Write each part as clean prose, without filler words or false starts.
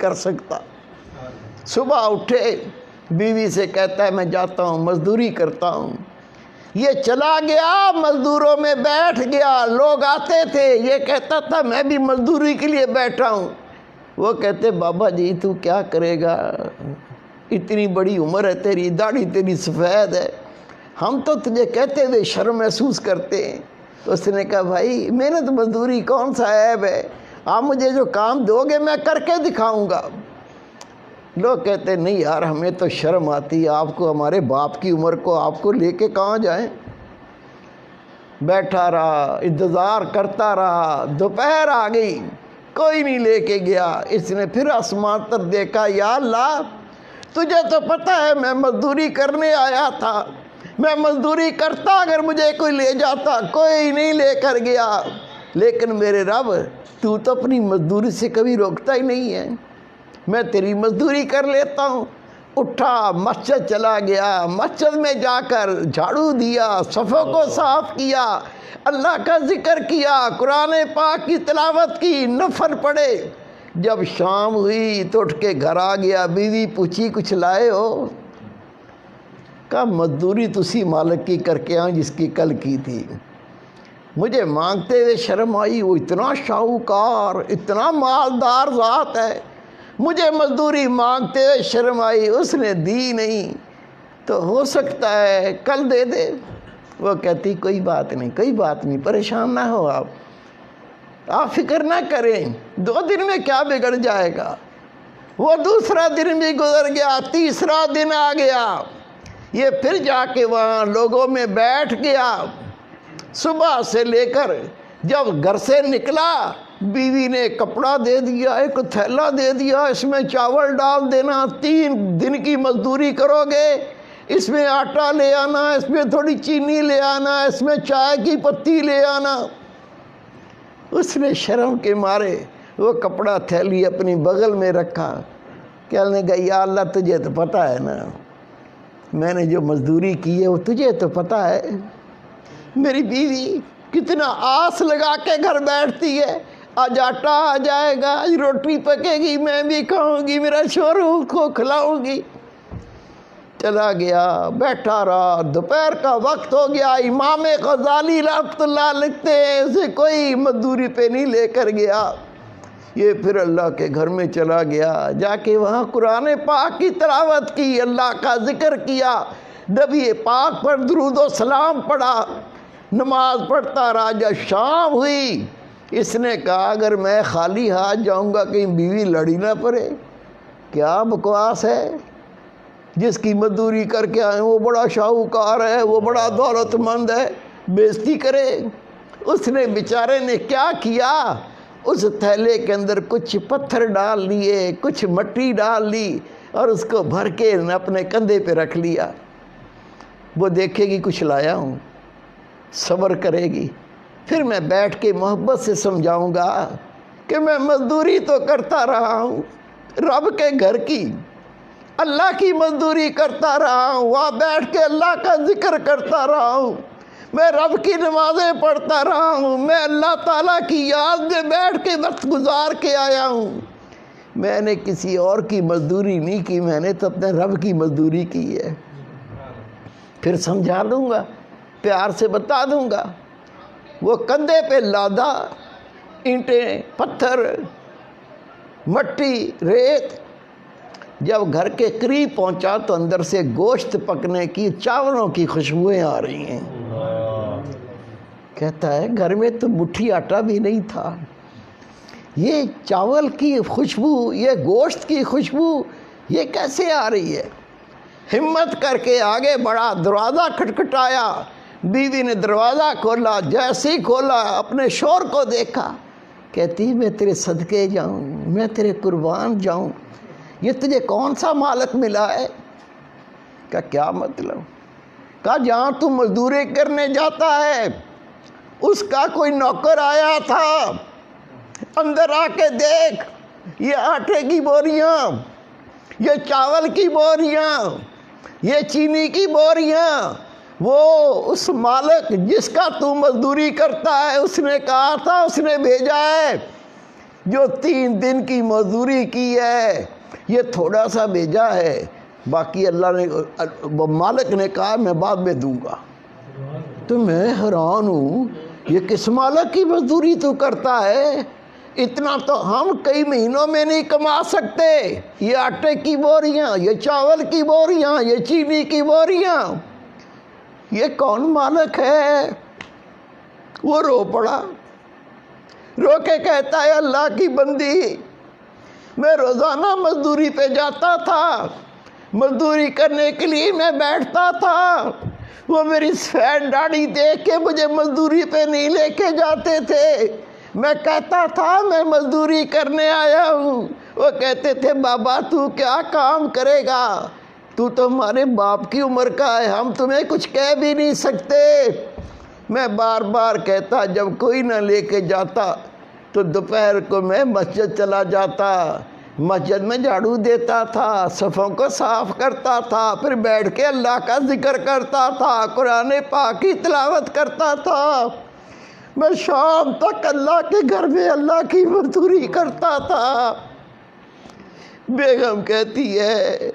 کر سکتا۔ صبح اٹھے، بیوی سے کہتا ہے میں جاتا ہوں مزدوری کرتا ہوں۔ یہ چلا گیا، مزدوروں میں بیٹھ گیا، لوگ آتے تھے، یہ کہتا تھا میں بھی مزدوری کے لیے بیٹھا ہوں۔ وہ کہتے بابا جی تو کیا کرے گا، اتنی بڑی عمر ہے تیری، داڑھی تیری سفید ہے، ہم تو تجھے کہتے ہوئے شرم محسوس کرتے ہیں۔ اس نے کہا بھائی محنت مزدوری کون سا عیب ہے، آپ مجھے جو کام دو گے میں کر کے دکھاؤں گا۔ لوگ کہتے نہیں یار ہمیں تو شرم آتی ہے، آپ کو ہمارے باپ کی عمر کو آپ کو لے کے کہاں جائیں۔ بیٹھا رہا، انتظار کرتا رہا، دوپہر آ گئی، کوئی نہیں لے کے گیا۔ اس نے پھر آسمان پر دیکھا، یا اللہ تجھے تو پتہ ہے میں مزدوری کرنے آیا تھا، میں مزدوری کرتا اگر مجھے کوئی لے جاتا، کوئی نہیں لے کر گیا، لیکن میرے رب تو اپنی مزدوری سے کبھی روکتا ہی نہیں ہے، میں تیری مزدوری کر لیتا ہوں۔ اٹھا مسجد چلا گیا، مسجد میں جا کر جھاڑو دیا، صفوں کو صاف کیا، اللہ کا ذکر کیا، قرآن پاک کی تلاوت کی، نفل پڑھے۔ جب شام ہوئی تو اٹھ کے گھر آ گیا، بیوی پوچھی کچھ لائے ہو؟ کہا مزدوری تسی مالک کی کر کے آؤں جس کی کل کی تھی۔ مجھے مانگتے ہوئے شرم آئی، وہ اتنا شاہوکار اتنا مالدار ذات ہے، مجھے مزدوری مانگتے ہوئے شرم آئی، اس نے دی نہیں، تو ہو سکتا ہے کل دے دے۔ وہ کہتی کوئی بات نہیں، کوئی بات نہیں، پریشان نہ ہو آپ فکر نہ کریں، 2 دن میں کیا بگڑ جائے گا۔ وہ دوسرا دن بھی گزر گیا، تیسرا دن آ گیا، یہ پھر جا کے وہاں لوگوں میں بیٹھ گیا۔ صبح سے لے کر جب گھر سے نکلا، بیوی نے کپڑا دے دیا، ایک تھیلا دے دیا، اس میں چاول ڈال دینا، 3 دن کی مزدوری کرو گے، اس میں آٹا لے آنا، اس میں تھوڑی چینی لے آنا، اس میں چائے کی پتی لے آنا۔ اس نے شرم کے مارے وہ کپڑا تھیلی اپنی بغل میں رکھا، کہنے لگا یا اللہ تجھے تو پتہ ہے نا میں نے جو مزدوری کی ہے وہ تجھے تو پتہ ہے۔ میری بیوی کتنا آس لگا کے گھر بیٹھتی ہے، آج آٹا آ جائے گا، آج روٹی پکے گی، میں بھی کھاؤں گی، میرا شوہر کو کھلاؤں گی۔ چلا گیا، بیٹھا رہا، دوپہر کا وقت ہو گیا، امام غزالی رحمۃ اللہ لکھتے ہیں اسے کوئی مزدوری پہ نہیں لے کر گیا۔ یہ پھر اللہ کے گھر میں چلا گیا، جا کے وہاں قرآن پاک کی تلاوت کی، اللہ کا ذکر کیا، نبی پاک پر درود و سلام پڑھا، نماز پڑھتا رہا۔ جب شام ہوئی اس نے کہا اگر میں خالی ہاتھ جاؤں گا کہیں بیوی لڑی نہ پڑے، کیا بکواس ہے، جس کی مزدوری کر کے آئے وہ بڑا شاہوکار ہے، وہ بڑا دولت مند ہے، بےزتی کرے۔ اس نے بیچارے نے کیا کیا، اس تھیلے کے اندر کچھ پتھر ڈال لیے، کچھ مٹی ڈال لی اور اس کو بھر کے اپنے کندھے پہ رکھ لیا۔ وہ دیکھے گی کچھ لایا ہوں، صبر کرے گی، پھر میں بیٹھ کے محبت سے سمجھاؤں گا کہ میں مزدوری تو کرتا رہا ہوں، رب کے گھر کی، اللہ کی مزدوری کرتا رہا ہوں، وہاں بیٹھ کے اللہ کا ذکر کرتا رہا ہوں، میں رب کی نمازیں پڑھتا رہا ہوں، میں اللہ تعالیٰ کی یاد میں بیٹھ کے وقت گزار کے آیا ہوں، میں نے کسی اور کی مزدوری نہیں کی، میں نے تو اپنے رب کی مزدوری کی ہے۔ پھر سمجھا دوں گا، پیار سے بتا دوں گا۔ وہ کندھے پہ لادا، اینٹیں، پتھر، مٹی، ریت، جب گھر کے قریب پہنچا تو اندر سے گوشت پکنے کی، چاولوں کی خوشبوئیں آ رہی ہیں۔ کہتا ہے گھر میں تو مٹھی آٹا بھی نہیں تھا، یہ چاول کی خوشبو، یہ گوشت کی خوشبو یہ کیسے آ رہی ہے؟ ہمت کر کے آگے بڑھا، دروازہ کھٹکھٹایا، بیوی نے دروازہ کھولا، جیسے ہی کھولا اپنے شوہر کو دیکھا، کہتی میں تیرے صدقے جاؤں، میں تیرے قربان جاؤں، یہ تجھے کون سا مالک ملا ہے؟ کہا کیا مطلب؟ کہا جہاں تو مزدوری کرنے جاتا ہے اس کا کوئی نوکر آیا تھا، اندر آ کے دیکھ، یہ آٹے کی بوریاں، یہ چاول کی بوریاں، یہ چینی کی بوریاں، وہ اس مالک جس کا تو مزدوری کرتا ہے اس نے کہا تھا، اس نے بھیجا ہے جو 3 دن کی مزدوری کی ہے یہ تھوڑا سا بھیجا ہے، باقی اللہ نے مالک نے کہا میں بعد میں دوں گا۔ تو میں حیران ہوں، یہ کس مالک کی مزدوری تو کرتا ہے؟ اتنا تو ہم کئی مہینوں میں نہیں کما سکتے۔ یہ آٹے کی بوریاں، یہ چاول کی بوریاں، یہ چینی کی بوریاں، یہ کون مالک ہے؟ وہ رو پڑا، رو کے کہتا ہے اللہ کی بندی، میں روزانہ مزدوری پہ جاتا تھا، مزدوری کرنے کے لیے میں بیٹھتا تھا، وہ میری سفید داڑھی دیکھ کے مجھے مزدوری پہ نہیں لے کے جاتے تھے۔ میں کہتا تھا میں مزدوری کرنے آیا ہوں، وہ کہتے تھے بابا تو کیا کام کرے گا، تو ہمارے باپ کی عمر کا ہے، ہم تمہیں کچھ کہہ بھی نہیں سکتے۔ میں بار بار کہتا جب کوئی نہ لے کے جاتا تو دوپہر کو میں مسجد چلا جاتا، مسجد میں جھاڑو دیتا تھا، صفوں کو صاف کرتا تھا، پھر بیٹھ کے اللہ کا ذکر کرتا تھا، قرآن پاک کی تلاوت کرتا تھا، میں شام تک اللہ کے گھر میں اللہ کی مزدوری کرتا تھا۔ بیگم کہتی ہے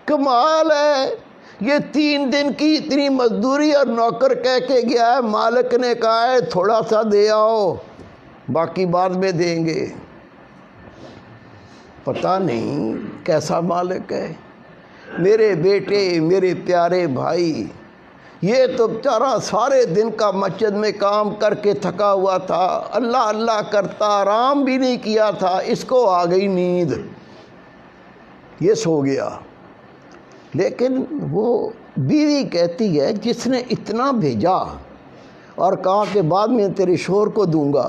کمال ہے، یہ 3 دن کی اتنی مزدوری اور نوکر کہہ کے گیا ہے، مالک نے کہا ہے تھوڑا سا دے آؤ، باقی بعد میں دیں گے۔ پتہ نہیں کیسا مالک ہے۔ میرے بیٹے، میرے پیارے بھائی، یہ تو بیچارہ سارے دن کا مسجد میں کام کر کے تھکا ہوا تھا، اللہ اللہ کرتا، آرام بھی نہیں کیا تھا، اس کو آ گئی نیند، یہ سو گیا۔ لیکن وہ بیوی کہتی ہے جس نے اتنا بھیجا اور کہا کہ بعد میں تیرے شوہر کو دوں گا،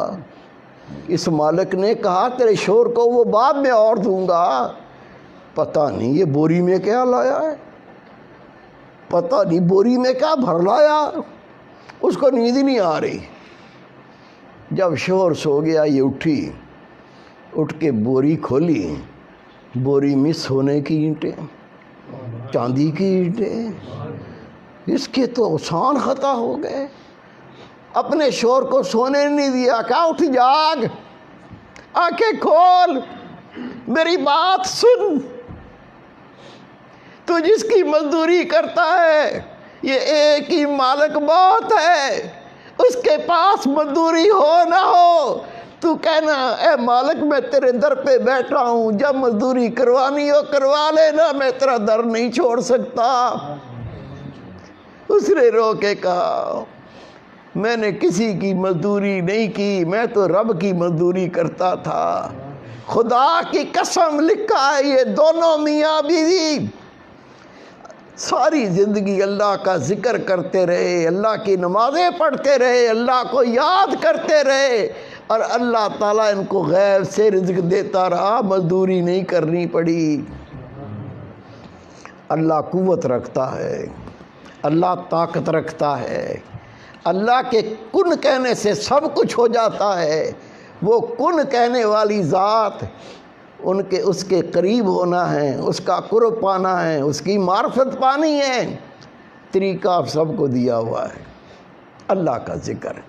اس مالک نے کہا تیرے شوہر کو وہ بعد میں اور دوں گا، پتہ نہیں یہ بوری میں کیا لایا ہے، پتہ نہیں بوری میں کیا بھر لایا، اس کو نیند ہی نہیں آ رہی۔ جب شوہر سو گیا یہ اٹھی، اٹھ کے بوری کھولی، بوری میں سونے کی اینٹیں، چاندی کی اینٹیں، اس کے تو آسان خطا ہو گئے۔ اپنے شوہر کو سونے نہیں دیا، کہا اٹھ جاگ، آنکھیں کھول، میری بات سن، تو جس کی مزدوری کرتا ہے یہ ایک ہی مالک بہت ہے، اس کے پاس مزدوری ہو نہ ہو تو کہنا اے مالک میں تیرے در پہ بیٹھا ہوں، جب مزدوری کروانی ہو کروا لینا، میں تیرا در نہیں چھوڑ سکتا۔ اس نے رو کے کہا میں نے کسی کی مزدوری نہیں کی، میں تو رب کی مزدوری کرتا تھا، خدا کی قسم لکھا ہے یہ دونوں میاں بیوی ساری زندگی اللہ کا ذکر کرتے رہے، اللہ کی نمازیں پڑھتے رہے، اللہ کو یاد کرتے رہے، اور اللہ تعالیٰ ان کو غیب سے رزق دیتا رہا، مزدوری نہیں کرنی پڑی۔ اللہ قوت رکھتا ہے، اللہ طاقت رکھتا ہے، اللہ کے کن کہنے سے سب کچھ ہو جاتا ہے۔ وہ کن کہنے والی ذات، اس کے قریب ہونا ہے، اس کا قرب پانا ہے، اس کی معرفت پانی ہے، طریقہ آپ سب کو دیا ہوا ہے، اللہ کا ذکر۔